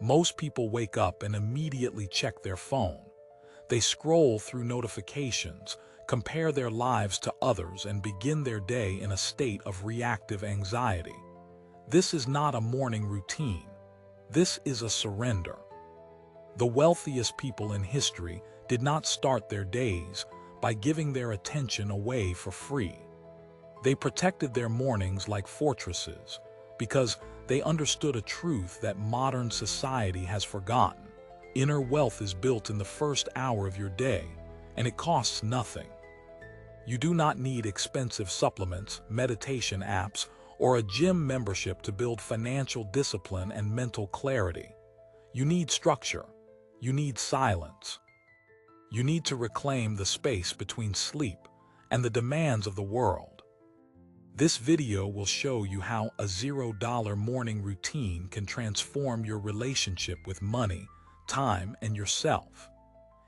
Most people wake up and immediately check their phone. They scroll through notifications, compare their lives to others, and begin their day in a state of reactive anxiety. This is not a morning routine. This is a surrender. The wealthiest people in history did not start their days by giving their attention away for free. They protected their mornings like fortresses because they understood a truth that modern society has forgotten. Inner wealth is built in the first hour of your day, and it costs nothing. You do not need expensive supplements, meditation apps, or a gym membership to build financial discipline and mental clarity. You need structure. You need silence. You need to reclaim the space between sleep and the demands of the world. This video will show you how a $0 morning routine can transform your relationship with money, time, and yourself.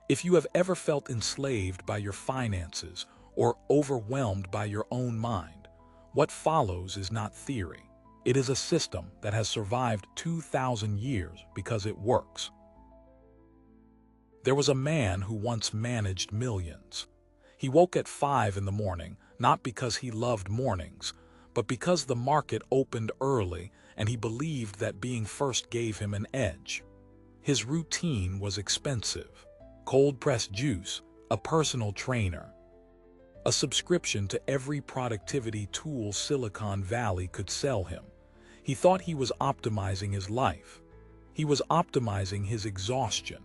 If you have ever felt enslaved by your finances or overwhelmed by your own mind, what follows is not theory. It is a system that has survived 2,000 years because it works. There was a man who once managed millions. He woke at 5 in the morning, not because he loved mornings, but because the market opened early and he believed that being first gave him an edge. His routine was expensive: cold-pressed juice, a personal trainer, a subscription to every productivity tool Silicon Valley could sell him. He thought he was optimizing his life. He was optimizing his exhaustion.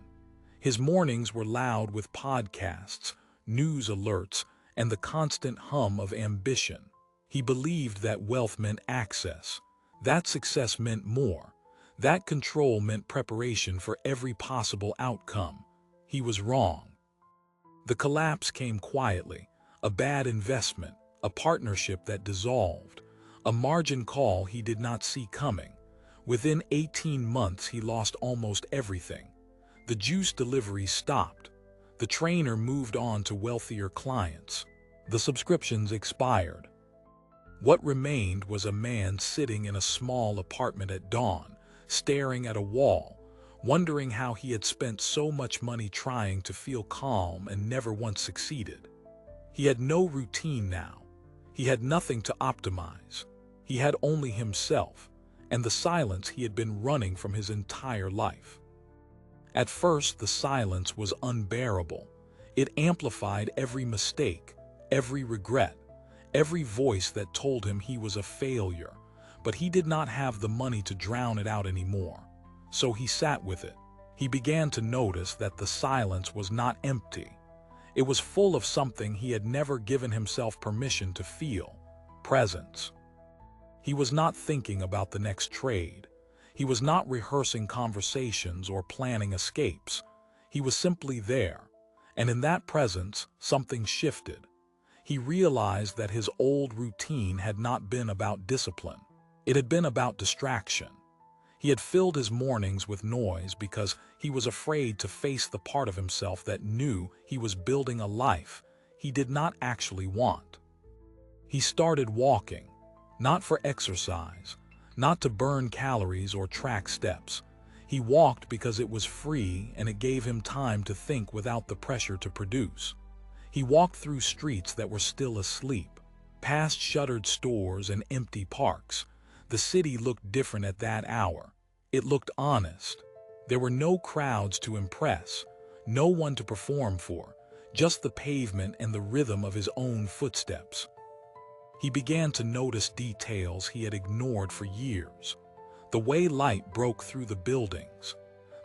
His mornings were loud with podcasts, news alerts, and the constant hum of ambition. He believed that wealth meant access, that success meant more, that control meant preparation for every possible outcome. He was wrong. The collapse came quietly: a bad investment, a partnership that dissolved, a margin call he did not see coming. Within 18 months, he lost almost everything. The juice delivery stopped. The trainer moved on to wealthier clients. The subscriptions expired. What remained was a man sitting in a small apartment at dawn, staring at a wall, wondering how he had spent so much money trying to feel calm and never once succeeded. He had no routine now. He had nothing to optimize. He had only himself and the silence he had been running from his entire life. At first, the silence was unbearable. It amplified every mistake, every regret, every voice that told him he was a failure. But he did not have the money to drown it out anymore. So he sat with it. He began to notice that the silence was not empty. It was full of something he had never given himself permission to feel: presence. He was not thinking about the next trade. He was not rehearsing conversations or planning escapes. He was simply there, and in that presence, something shifted. He realized that his old routine had not been about discipline. It had been about distraction. He had filled his mornings with noise because he was afraid to face the part of himself that knew he was building a life he did not actually want. He started walking, not for exercise, not to burn calories or track steps. He walked because it was free and it gave him time to think without the pressure to produce. He walked through streets that were still asleep, past shuttered stores and empty parks. The city looked different at that hour. It looked honest. There were no crowds to impress, no one to perform for, just the pavement and the rhythm of his own footsteps. He began to notice details he had ignored for years: the way light broke through the buildings,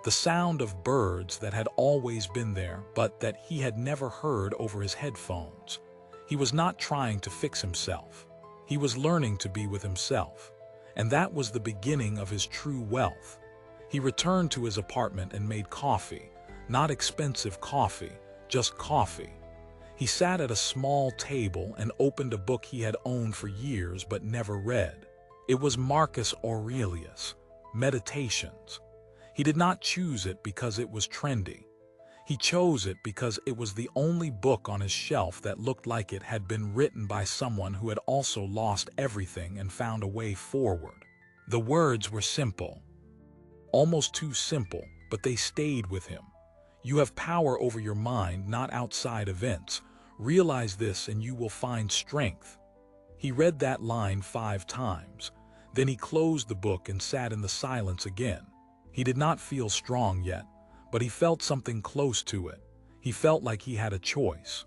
the sound of birds that had always been there but that he had never heard over his headphones. He was not trying to fix himself. He was learning to be with himself, and that was the beginning of his true wealth. He returned to his apartment and made coffee, not expensive coffee, just coffee. He sat at a small table and opened a book he had owned for years but never read. It was Marcus Aurelius, Meditations. He did not choose it because it was trendy. He chose it because it was the only book on his shelf that looked like it had been written by someone who had also lost everything and found a way forward. The words were simple: Almost too simple, but they stayed with him. You have power over your mind, not outside events. Realize this and you will find strength. He read that line 5 times. Then he closed the book and sat in the silence again. He did not feel strong yet, but he felt something close to it. He felt like he had a choice.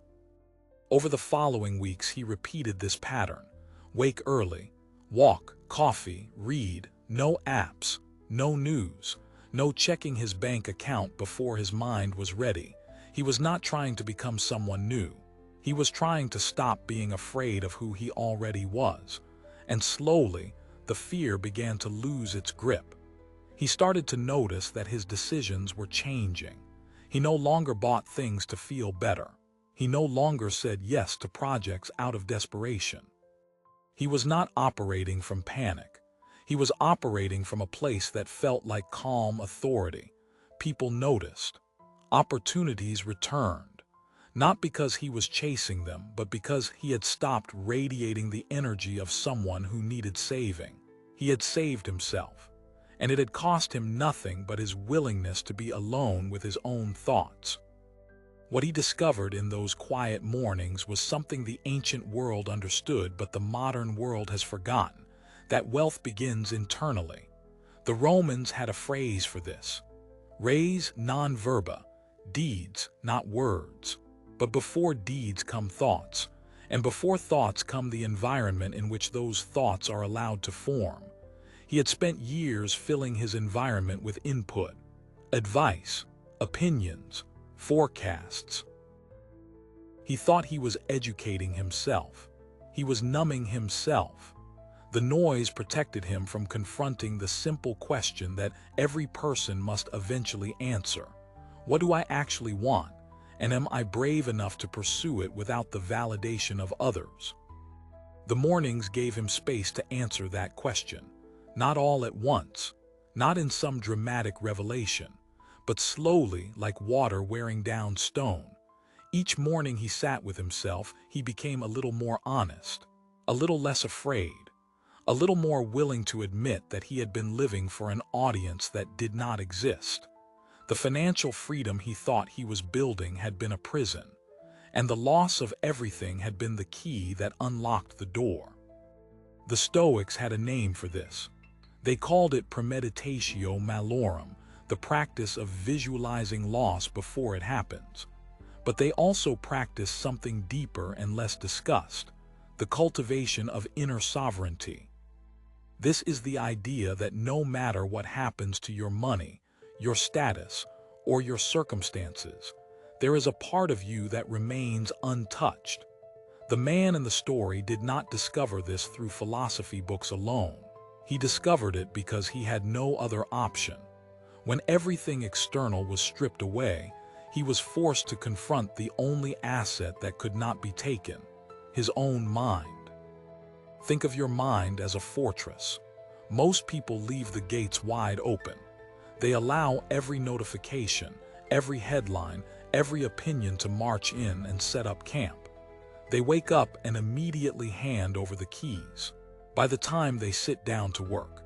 Over the following weeks, he repeated this pattern. Wake early, walk, coffee, read, no apps, no news, no checking his bank account before his mind was ready. He was not trying to become someone new. He was trying to stop being afraid of who he already was. And slowly, the fear began to lose its grip. He started to notice that his decisions were changing. He no longer bought things to feel better. He no longer said yes to projects out of desperation. He was not operating from panic. He was operating from a place that felt like calm authority. People noticed. Opportunities returned. Not because he was chasing them, but because he had stopped radiating the energy of someone who needed saving. He had saved himself, and it had cost him nothing but his willingness to be alone with his own thoughts. What he discovered in those quiet mornings was something the ancient world understood but the modern world has forgotten, that wealth begins internally. The Romans had a phrase for this. Res non verba, deeds, not words. But before deeds come thoughts, and before thoughts come the environment in which those thoughts are allowed to form. He had spent years filling his environment with input, advice, opinions, forecasts. He thought he was educating himself. He was numbing himself. The noise protected him from confronting the simple question that every person must eventually answer. What do I actually want? And am I brave enough to pursue it without the validation of others? The mornings gave him space to answer that question. Not all at once, not in some dramatic revelation, but slowly, like water wearing down stone. Each morning he sat with himself, he became a little more honest, a little less afraid, a little more willing to admit that he had been living for an audience that did not exist. The financial freedom he thought he was building had been a prison, and the loss of everything had been the key that unlocked the door. The Stoics had a name for this. They called it premeditatio malorum, the practice of visualizing loss before it happens. But they also practiced something deeper and less discussed, the cultivation of inner sovereignty. This is the idea that no matter what happens to your money, your status, or your circumstances, there is a part of you that remains untouched. The man in the story did not discover this through philosophy books alone. He discovered it because he had no other option. When everything external was stripped away, he was forced to confront the only asset that could not be taken, his own mind. Think of your mind as a fortress. Most people leave the gates wide open. They allow every notification, every headline, every opinion to march in and set up camp. They wake up and immediately hand over the keys. By the time they sit down to work,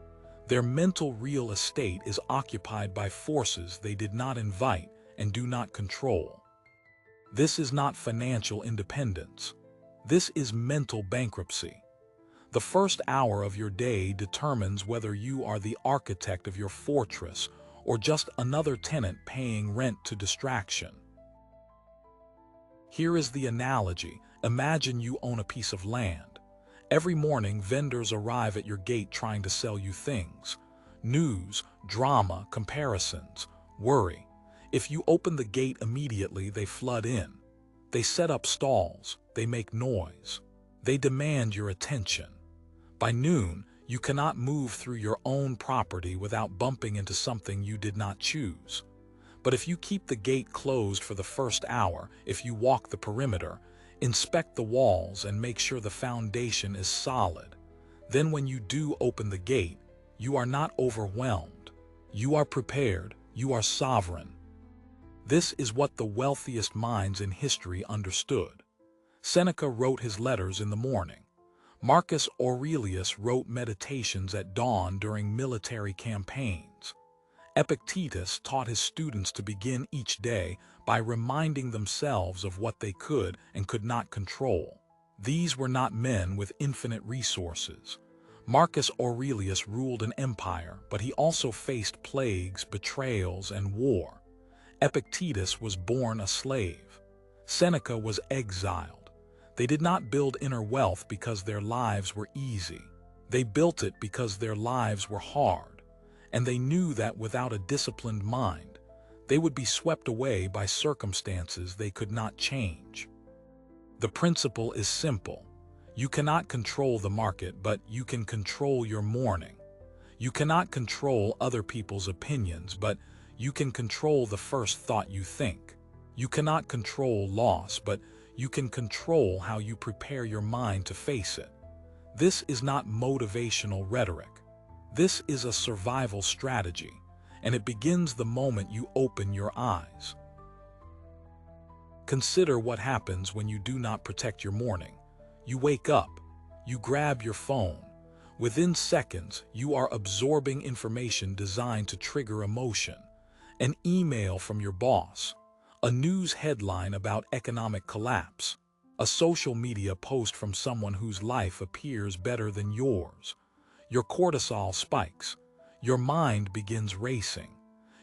their mental real estate is occupied by forces they did not invite and do not control. This is not financial independence. This is mental bankruptcy. The first hour of your day determines whether you are the architect of your fortress or just another tenant paying rent to distraction. Here is the analogy. Imagine you own a piece of land. Every morning, vendors arrive at your gate trying to sell you things. News, drama, comparisons, worry. If you open the gate immediately, they flood in. They set up stalls. They make noise. They demand your attention. By noon, you cannot move through your own property without bumping into something you did not choose. But if you keep the gate closed for the first hour, if you walk the perimeter, inspect the walls and make sure the foundation is solid, then when you do open the gate, you are not overwhelmed. You are prepared. You are sovereign. This is what the wealthiest minds in history understood. Seneca wrote his letters in the morning. Marcus Aurelius wrote meditations at dawn during military campaigns. Epictetus taught his students to begin each day by reminding themselves of what they could and could not control. These were not men with infinite resources. Marcus Aurelius ruled an empire, but he also faced plagues, betrayals, and war. Epictetus was born a slave. Seneca was exiled. They did not build inner wealth because their lives were easy. They built it because their lives were hard, and they knew that without a disciplined mind, they would be swept away by circumstances they could not change. The principle is simple. You cannot control the market, but you can control your morning. You cannot control other people's opinions, but you can control the first thought you think. You cannot control loss, but you can control how you prepare your mind to face it. This is not motivational rhetoric. This is a survival strategy, and it begins the moment you open your eyes. Consider what happens when you do not protect your morning. You wake up, you grab your phone. Within seconds, you are absorbing information designed to trigger emotion. An email from your boss, a news headline about economic collapse, a social media post from someone whose life appears better than yours. Your cortisol spikes. Your mind begins racing.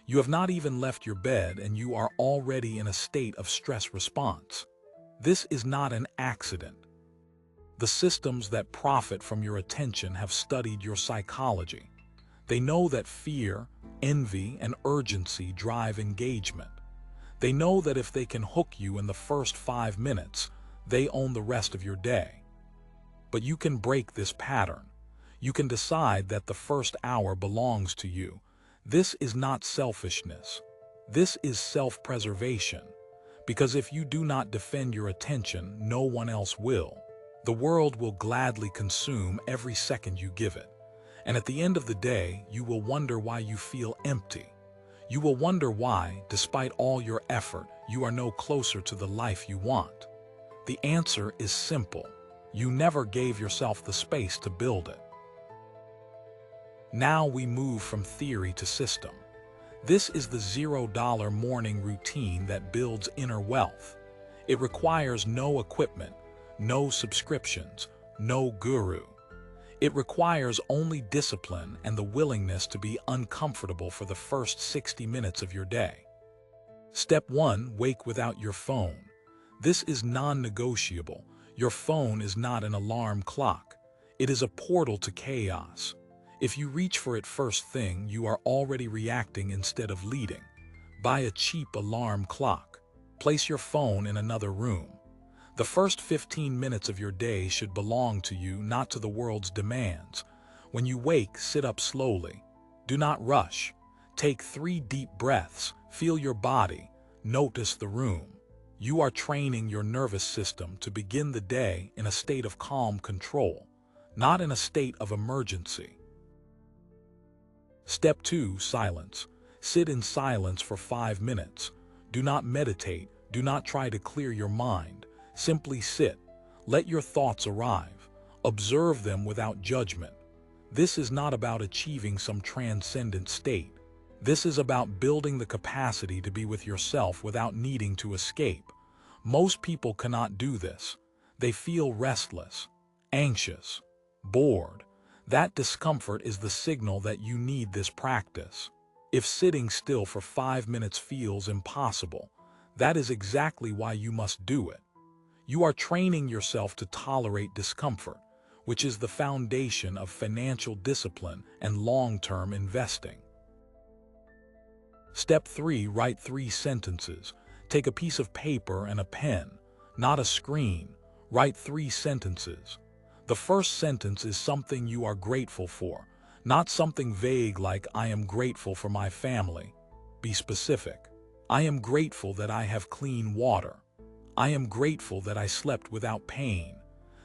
You have not even left your bed and you are already in a state of stress response. This is not an accident. The systems that profit from your attention have studied your psychology. They know that fear, envy, and urgency drive engagement. They know that if they can hook you in the first 5 minutes, they own the rest of your day. But you can break this pattern. You can decide that the first hour belongs to you. This is not selfishness. This is self-preservation. Because if you do not defend your attention, no one else will. The world will gladly consume every second you give it. And at the end of the day, you will wonder why you feel empty. You will wonder why, despite all your effort, you are no closer to the life you want. The answer is simple. You never gave yourself the space to build it. Now we move from theory to system. This is the $0 morning routine that builds inner wealth. It requires no equipment, no subscriptions, no guru. It requires only discipline and the willingness to be uncomfortable for the first 60 minutes of your day. Step 1, wake without your phone. This is non-negotiable. Your phone is not an alarm clock. It is a portal to chaos. If you reach for it first thing, you are already reacting instead of leading. Buy a cheap alarm clock. Place your phone in another room. The first 15 minutes of your day should belong to you, not to the world's demands. When you wake, sit up slowly. Do not rush. Take 3 deep breaths. Feel your body. Notice the room. You are training your nervous system to begin the day in a state of calm control, not in a state of emergency. Step 2, silence. Sit in silence for 5 minutes. Do not meditate. Do not try to clear your mind. Simply sit. Let your thoughts arrive. Observe them without judgment. This is not about achieving some transcendent state. This is about building the capacity to be with yourself without needing to escape. Most people cannot do this. They feel restless, anxious, bored. That discomfort is the signal that you need this practice. If sitting still for 5 minutes feels impossible, that is exactly why you must do it. You are training yourself to tolerate discomfort, which is the foundation of financial discipline and long-term investing. Step 3, write 3 sentences. Take a piece of paper and a pen, not a screen. Write 3 sentences. The first sentence is something you are grateful for, not something vague like, I am grateful for my family. Be specific. I am grateful that I have clean water. I am grateful that I slept without pain.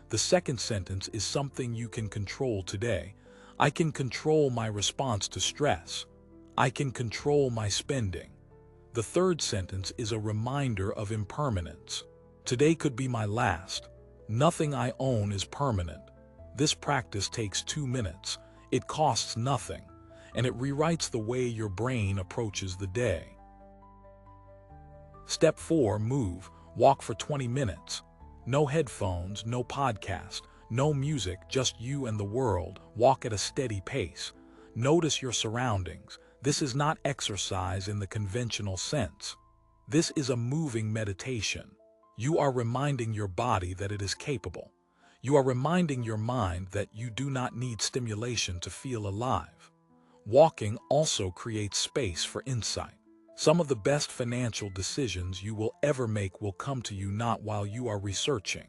The second sentence is something you can control today. I can control my response to stress. I can control my spending. The third sentence is a reminder of impermanence. Today could be my last. Nothing I own is permanent. This practice takes 2 minutes. It costs nothing. and it rewrites the way your brain approaches the day. Step 4, move. Walk for 20 minutes. No headphones, no podcast, no music, just you and the world. Walk at a steady pace. Notice your surroundings. This is not exercise in the conventional sense. This is a moving meditation. You are reminding your body that it is capable. You are reminding your mind that you do not need stimulation to feel alive. Walking also creates space for insight. Some of the best financial decisions you will ever make will come to you not while you are researching,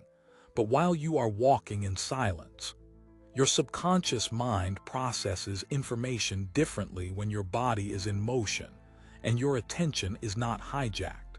but while you are walking in silence. Your subconscious mind processes information differently when your body is in motion and your attention is not hijacked.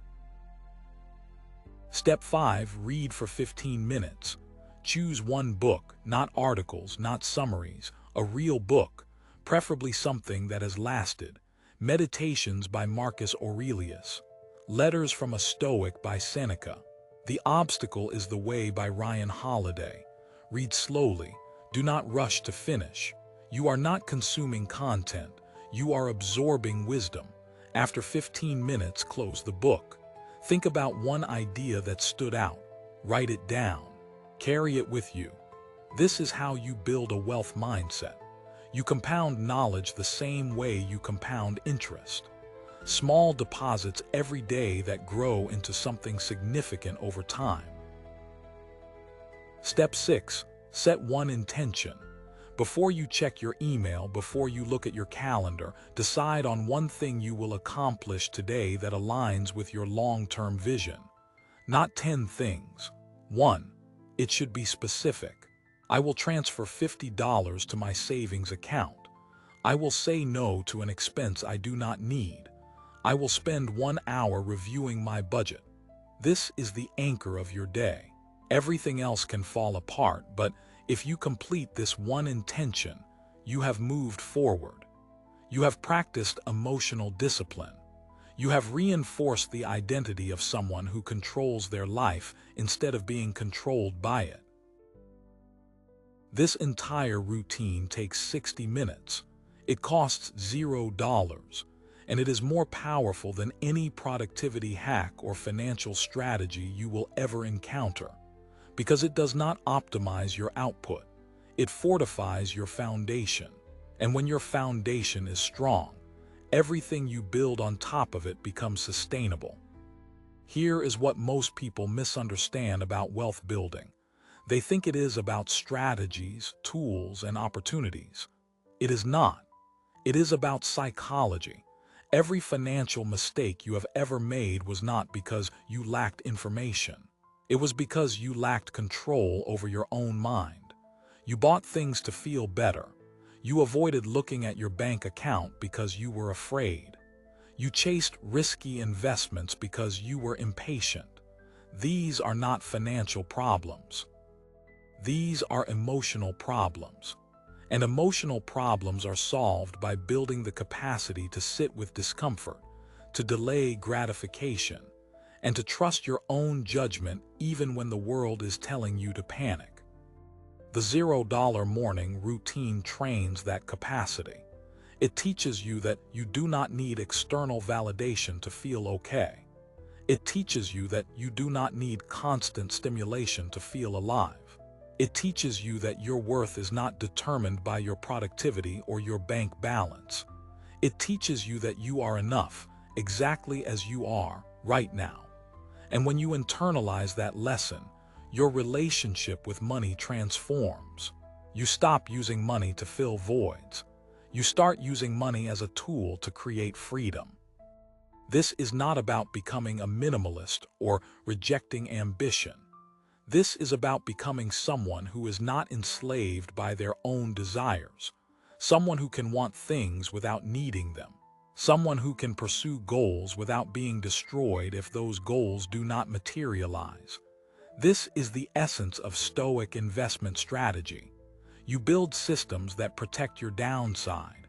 Step 5, read for 15 minutes. Choose one book, not articles, not summaries, a real book, preferably something that has lasted. Meditations by Marcus Aurelius. Letters from a Stoic by Seneca. The Obstacle is the Way by Ryan Holiday. Read slowly. Do not rush to finish. You are not consuming content. You are absorbing wisdom. After 15 minutes, close the book. Think about one idea that stood out. Write it down. Carry it with you. This is how you build a wealth mindset. You compound knowledge the same way you compound interest. Small deposits every day that grow into something significant over time. Step 6, set one intention. Before you check your email, before you look at your calendar, decide on one thing you will accomplish today that aligns with your long-term vision. Not 10 things. 1. It should be specific. I will transfer $50 to my savings account. I will say no to an expense I do not need. I will spend 1 hour reviewing my budget. This is the anchor of your day. Everything else can fall apart, but if you complete this one intention, you have moved forward. You have practiced emotional discipline. You have reinforced the identity of someone who controls their life instead of being controlled by it. This entire routine takes 60 minutes. It costs $0, and it is more powerful than any productivity hack or financial strategy you will ever encounter, because it does not optimize your output. It fortifies your foundation. And when your foundation is strong, everything you build on top of it becomes sustainable. Here is what most people misunderstand about wealth building. They think it is about strategies, tools, and opportunities. It is not. It is about psychology. Every financial mistake you have ever made was not because you lacked information. It was because you lacked control over your own mind. You bought things to feel better. You avoided looking at your bank account because you were afraid. You chased risky investments because you were impatient. These are not financial problems. These are emotional problems. And emotional problems are solved by building the capacity to sit with discomfort, to delay gratification, and to trust your own judgment even when the world is telling you to panic. The $0 morning routine trains that capacity. It teaches you that you do not need external validation to feel okay. It teaches you that you do not need constant stimulation to feel alive. It teaches you that your worth is not determined by your productivity or your bank balance. It teaches you that you are enough, exactly as you are, right now. And when you internalize that lesson, your relationship with money transforms. You stop using money to fill voids. You start using money as a tool to create freedom. This is not about becoming a minimalist or rejecting ambition. This is about becoming someone who is not enslaved by their own desires, someone who can want things without needing them, someone who can pursue goals without being destroyed if those goals do not materialize. This is the essence of Stoic investment strategy. You build systems that protect your downside.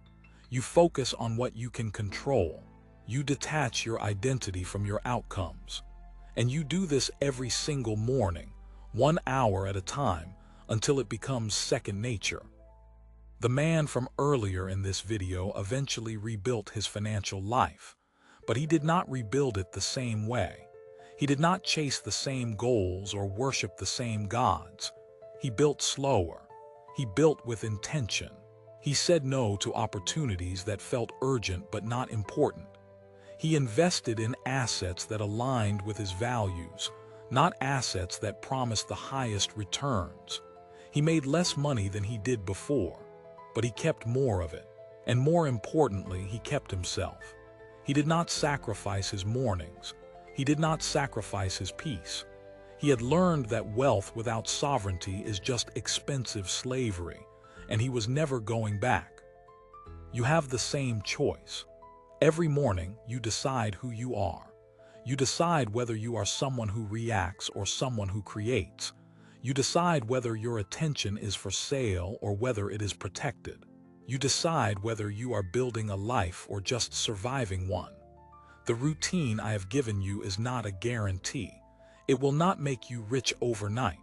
You focus on what you can control. You detach your identity from your outcomes. And you do this every single morning, 1 hour at a time, until it becomes second nature. The man from earlier in this video eventually rebuilt his financial life, but he did not rebuild it the same way. He did not chase the same goals or worship the same gods. He built slower. He built with intention. He said no to opportunities that felt urgent but not important. He invested in assets that aligned with his values, not assets that promised the highest returns. He made less money than he did before, but he kept more of it. And more importantly, he kept himself. He did not sacrifice his mornings. He did not sacrifice his peace. He had learned that wealth without sovereignty is just expensive slavery, and he was never going back. You have the same choice. Every morning, you decide who you are. You decide whether you are someone who reacts or someone who creates. You decide whether your attention is for sale or whether it is protected. You decide whether you are building a life or just surviving one. The routine I have given you is not a guarantee. It will not make you rich overnight.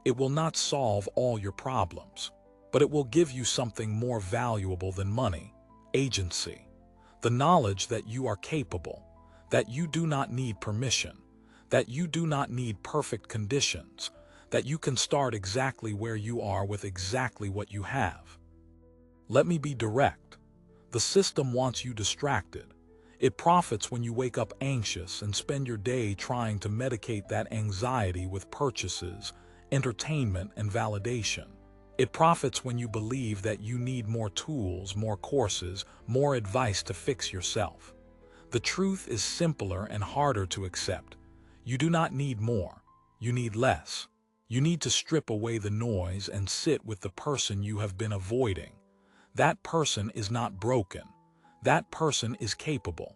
It will not solve all your problems. But it will give you something more valuable than money: agency. The knowledge that you are capable, that you do not need permission, that you do not need perfect conditions, that you can start exactly where you are with exactly what you have. Let me be direct. The system wants you distracted. It profits when you wake up anxious and spend your day trying to medicate that anxiety with purchases, entertainment, and validation. It profits when you believe that you need more tools, more courses, more advice to fix yourself. The truth is simpler and harder to accept. You do not need more. You need less. You need to strip away the noise and sit with the person you have been avoiding. That person is not broken. That person is capable.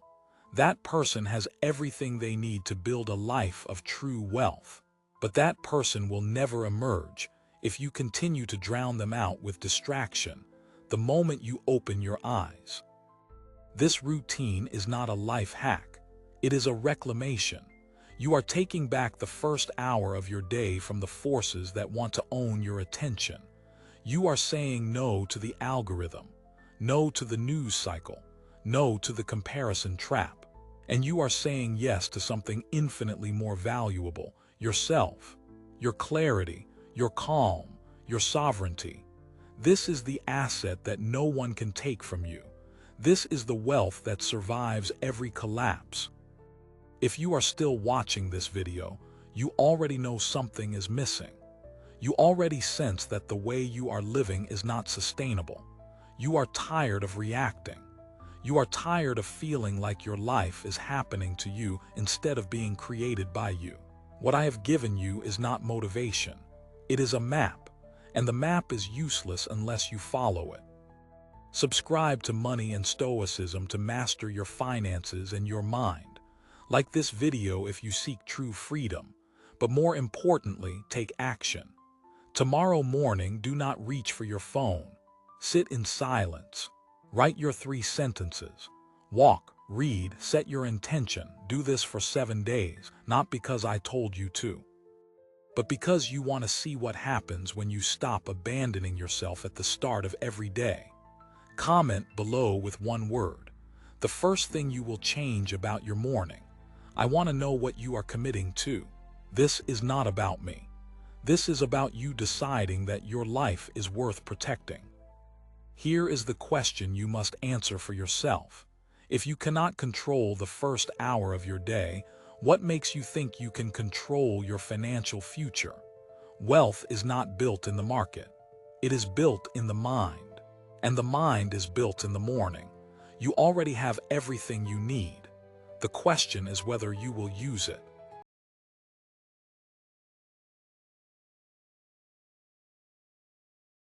That person has everything they need to build a life of true wealth. But that person will never emerge if you continue to drown them out with distraction the moment you open your eyes. This routine is not a life hack. It is a reclamation. You are taking back the first hour of your day from the forces that want to own your attention. You are saying no to the algorithm, no to the news cycle, no to the comparison trap. And you are saying yes to something infinitely more valuable: yourself, your clarity, your calm, your sovereignty. This is the asset that no one can take from you. This is the wealth that survives every collapse. If you are still watching this video, you already know something is missing. You already sense that the way you are living is not sustainable. You are tired of reacting. You are tired of feeling like your life is happening to you instead of being created by you. What I have given you is not motivation. It is a map, and the map is useless unless you follow it. Subscribe to Money and Stoicism to master your finances and your mind. Like this video if you seek true freedom, but more importantly, take action. Tomorrow morning, do not reach for your phone. Sit in silence. Write your 3 sentences. Walk, read, set your intention. Do this for 7 days, not because I told you to, but because you want to see what happens when you stop abandoning yourself at the start of every day. Comment below with one word. The first thing you will change about your morning. I want to know what you are committing to. This is not about me. This is about you deciding that your life is worth protecting. Here is the question you must answer for yourself. If you cannot control the first hour of your day, what makes you think you can control your financial future? Wealth is not built in the market. It is built in the mind. And the mind is built in the morning. You already have everything you need. The question is whether you will use it.